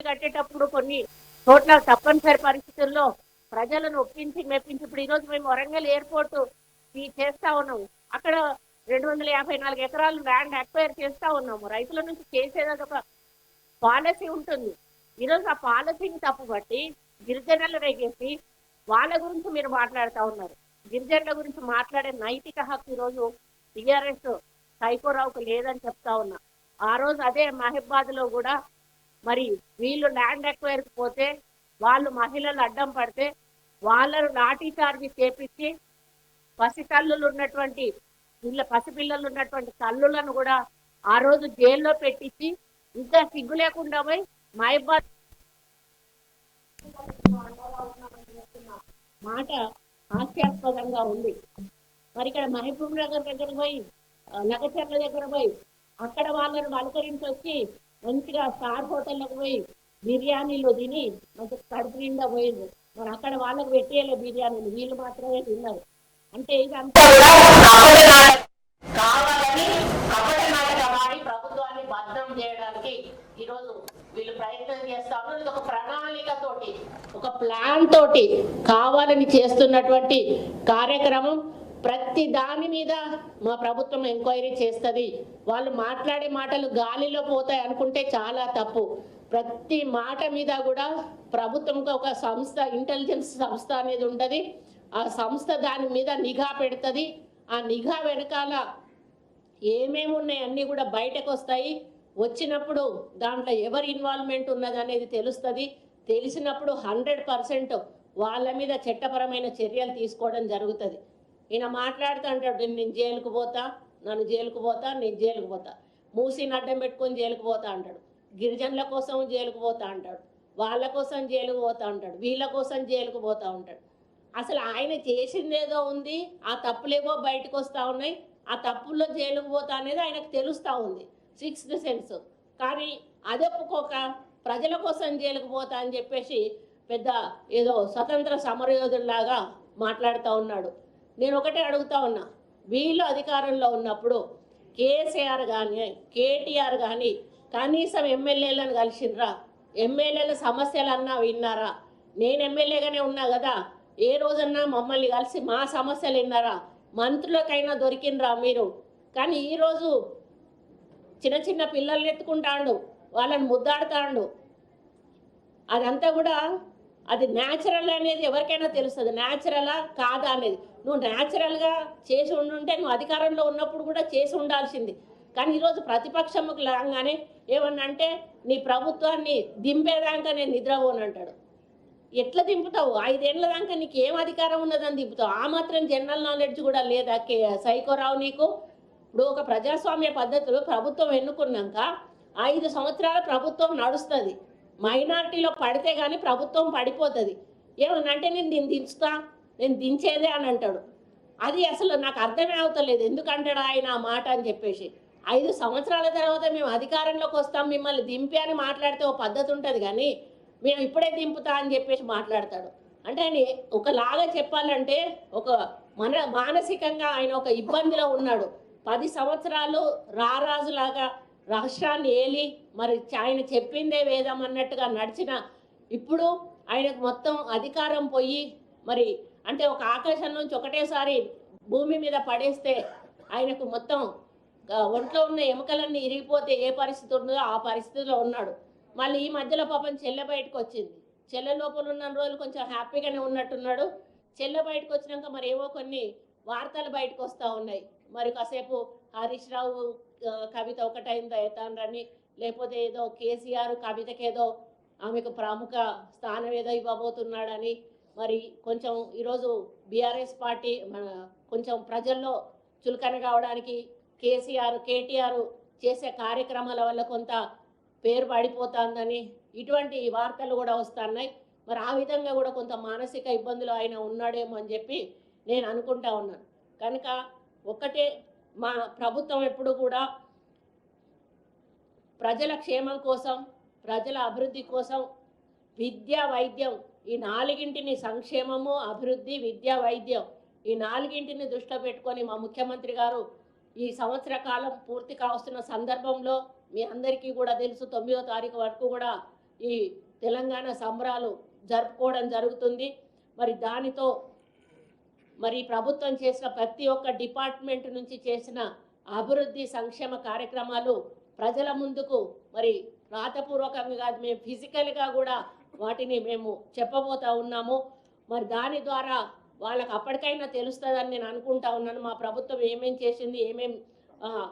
కట్టేటప్పుడు కొన్ని చోట్ల తప్పనిసరి పరిస్థితుల్లో ప్రజలను ఒప్పించి మెప్పించి ఇప్పుడు ఈరోజు మేము వరంగల్ ఎయిర్పోర్ట్ చేస్తా ఉన్నాము. అక్కడ 254 ఎకరాలు ల్యాండ్ అక్వైర్ చేస్తా ఉన్నాము. రైతుల నుంచి చేసేది ఒక పాలసీ ఉంటుంది. ఈరోజు ఆ పాలసీని తప్పుబట్టి గిరిజనులు రేగేసి వాళ్ళ గురించి మీరు మాట్లాడుతూ ఉన్నారు. గిరిజనుల గురించి మాట్లాడే నైతిక హక్కు ఈరోజు టీఆర్ఎస్ సైకోరావుకు లేదని చెప్తా ఉన్నా. ఆ రోజు అదే మహబాద్ లో కూడా మరి వీళ్ళు ల్యాండ్ ఎక్వైర్కి పోతే వాళ్ళు మహిళలు అడ్డం పడితే వాళ్ళను లాఠీ చార్జ్ చేపించి పసిపిల్లలు ఉన్నటువంటి పసిపిల్లలు ఉన్నటువంటి తల్లులను కూడా ఆ రోజు జైల్లో పెట్టించి ఇంకా సిగ్గు లేకుండా పోయి మహబాద్ మాట హాస్యాస్పదంగా ఉంది. మరి ఇక్కడ మహబూబ్ నగర్ దగ్గర పోయి లగచర్ల దగ్గర పోయి అక్కడ వాళ్ళని పలకరించి వచ్చి మంచిగా స్టార్ హోటల్లోకి పోయి బిర్యానీలు తిని మంచి కడుపు నిండా పోయింది. మరి అక్కడ వాళ్ళకి పెట్టేయలే బిర్యానీలు, వీళ్ళు మాత్రమే తిన్నారు. అంటే ఇదంతా కావాలని కపట నాటకమాడి ప్రభుత్వాన్ని బద్దం చేయడానికి ఈరోజు వీళ్ళు ప్రయత్నం చేస్తా ఉన్నారు. ఇది ఒక ప్రణాళిక తోటి, ఒక ప్లాన్ తోటి కావాలని చేస్తున్నటువంటి కార్యక్రమం. ప్రతి దాని మీద మా ప్రభుత్వం ఎంక్వైరీ చేస్తుంది. వాళ్ళు మాట్లాడే మాటలు గాలిలో పోతాయి అనుకుంటే చాలా తప్పు. ప్రతి మాట మీద కూడా ప్రభుత్వంకి ఒక సంస్థ, ఇంటెలిజెన్స్ సంస్థ అనేది ఉంటుంది. ఆ సంస్థ దాని మీద నిఘా పెడుతుంది. ఆ నిఘా వెనకాల ఏమేమి ఉన్నాయి అన్నీ కూడా బయటకు వస్తాయి. వచ్చినప్పుడు దాంట్లో ఎవరి ఇన్వాల్వ్మెంట్ ఉన్నది అనేది తెలుస్తుంది. తెలిసినప్పుడు 100% వాళ్ళ మీద చట్టపరమైన చర్యలు తీసుకోవడం జరుగుతుంది. ఈయన మాట్లాడుతూ అంటాడు, నేను జైలుకు పోతా, నేను జైలుకు పోతా, మూసిని అడ్డం పెట్టుకొని జైలుకు పోతా అంటాడు. గిరిజనుల కోసం జైలుకు పోతా అంటాడు, వాళ్ళ కోసం జైలుకు పోతా అంటాడు, వీళ్ళ కోసం జైలుకు పోతా ఉంటాడు. అసలు ఆయన చేసిందేదో ఉంది, ఆ తప్పులేవో బయటకు వస్తూ ఉన్నాయి. ఆ తప్పుల్లో జైలుకు పోతా అనేది ఆయనకు తెలుస్తూ ఉంది, 6th సెన్స్. కానీ అది ఒప్పుకోక ప్రజల కోసం జైలుకు పోతా అని చెప్పేసి పెద్ద ఏదో స్వతంత్ర సమరయోధుల్లాగా మాట్లాడుతూ ఉన్నాడు. నేను ఒకటే అడుగుతా ఉన్నా, వీళ్ళు అధికారంలో ఉన్నప్పుడు కేసీఆర్ కానీ కేటీఆర్ కానీ కనీసం ఎమ్మెల్యేలను కలిసిండ్రా? ఎమ్మెల్యేల సమస్యలన్నా విన్నారా? నేను ఎమ్మెల్యేగానే ఉన్నా కదా, ఏ రోజన్నా మమ్మల్ని కలిసి మా సమస్యలు విన్నారా? మంత్రులకైనా దొరికినరా మీరు? కానీ ఈరోజు చిన్న చిన్న పిల్లల్ని ఎత్తుకుంటాడు, వాళ్ళని ముద్దాడుతాడు. అదంతా కూడా అది న్యాచురల్ అనేది ఎవరికైనా తెలుస్తుంది, న్యాచురలా కాదా అనేది. నువ్వు న్యాచురల్గా చేసి ఉండుంటే నువ్వు అధికారంలో ఉన్నప్పుడు కూడా చేసి ఉండాల్సింది. కానీ ఈరోజు ప్రతిపక్షముకు లాగానే ఏమన్నా అంటే నీ ప్రభుత్వాన్ని దింపేదాకా నేను నిద్రపోనంటాడు. ఎట్లా దింపుతావు? 5 ఏళ్ళ దాకా నీకు ఏం అధికారం ఉన్నదని దింపుతావు? ఆ మాత్రం జనరల్ నాలెడ్జ్ కూడా లేదా సైకోరావు నీకు? ఇప్పుడు ఒక ప్రజాస్వామ్య పద్ధతిలో ప్రభుత్వం ఎన్నుకున్నాక 5 సంవత్సరాల ప్రభుత్వం నడుస్తుంది. మైనారిటీలో పడితే కానీ ప్రభుత్వం పడిపోతుంది. ఏమనంటే నేను దించుతా, నేను దించేదే అని అంటాడు. అది అసలు నాకు అర్థమే అవుతలేదు, ఎందుకంటాడు ఆయన ఆ మాట అని చెప్పేసి. 5 సంవత్సరాల తర్వాత మేము అధికారంలోకి వస్తాం, మిమ్మల్ని దింపి అని మాట్లాడితే ఒక పద్ధతి ఉంటుంది, కానీ మేము ఇప్పుడే దింపుతా అని చెప్పేసి మాట్లాడతాడు. అంటే ఆయన ఒకలాగా చెప్పాలంటే ఒక మానసికంగా ఆయన ఒక ఇబ్బందిలో ఉన్నాడు. 10 సంవత్సరాలు రారాజులాగా రాష్ట్రాన్ని ఏలి మరి ఆయన చెప్పిందే వేదం అన్నట్టుగా నడిచిన ఇప్పుడు ఆయనకు మొత్తం అధికారం పోయి మరి అంటే ఒక ఆకాశం నుంచి ఒకటేసారి భూమి మీద పడేస్తే ఆయనకు మొత్తం ఒంట్లో ఉన్న ఎముకలన్నీ ఇరిగిపోతే ఏ పరిస్థితి ఉన్నదో ఆ పరిస్థితిలో ఉన్నాడు. మళ్ళీ ఈ మధ్యలో పాపం చెల్లె బయటకు వచ్చింది. చెల్లె లోపల ఉన్న రోజులు కొంచెం హ్యాపీగానే ఉన్నట్టున్నాడు. చెల్లె బయటకు వచ్చినాక మరి ఏవో కొన్ని వార్తలు బయటకు వస్తూ ఉన్నాయి. మరి కాసేపు హరీష్ రావు కవిత ఒకటైందా ఎతాన్రని, లేకపోతే ఏదో కేసీఆర్ కవితకి ఏదో ఆమెకు ప్రముఖ స్థానం ఏదో ఇవ్వబోతున్నాడని, మరి కొంచెం ఈరోజు బీఆర్ఎస్ పార్టీ కొంచెం ప్రజల్లో చులకన కావడానికి కేటీఆర్ చేసే కార్యక్రమాల వల్ల కొంత పేరు పడిపోతుందని ఇటువంటి వార్తలు కూడా వస్తున్నాయి. మరి ఆ విధంగా కూడా కొంత మానసిక ఇబ్బందులు ఆయన ఉన్నాడేమో అని చెప్పి నేను అనుకుంటా ఉన్నాను. కనుక ఒక్కటే, మా ప్రభుత్వం ఎప్పుడు కూడా ప్రజల క్షేమం కోసం, ప్రజల అభివృద్ధి కోసం విద్య వైద్యం ఈ 4ంటిని, సంక్షేమము అభివృద్ధి విద్య వైద్యం ఈ 4ంటిని దృష్టిలో పెట్టుకొని మా ముఖ్యమంత్రి గారు ఈ సంవత్సర కాలం పూర్తి కావస్తున్న సందర్భంలో మీ అందరికీ కూడా తెలుసు 9వ తారీఖు వరకు కూడా ఈ తెలంగాణ సంబరాలు జరుపుకోవడం జరుగుతుంది. మరి దానితో మరి ప్రభుత్వం చేసిన ప్రతి ఒక్క డిపార్ట్మెంట్ నుంచి చేసిన అభివృద్ధి సంక్షేమ కార్యక్రమాలు ప్రజల ముందుకు మరి రాతపూర్వకంగా కాదు, మేము ఫిజికల్గా కూడా వాటిని మేము చెప్పబోతా ఉన్నాము. మరి దాని ద్వారా వాళ్ళకి అప్పటికైనా తెలుస్తుందని నేను అనుకుంటా ఉన్నాను. మా ప్రభుత్వం ఏమేం చేసింది, ఏమేం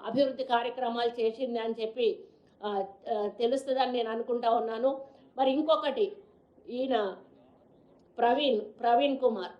అభివృద్ధి కార్యక్రమాలు చేసింది అని చెప్పి తెలుస్తుందని నేను అనుకుంటా ఉన్నాను. మరి ఇంకొకటి, ఈయన ప్రవీణ్ కుమార్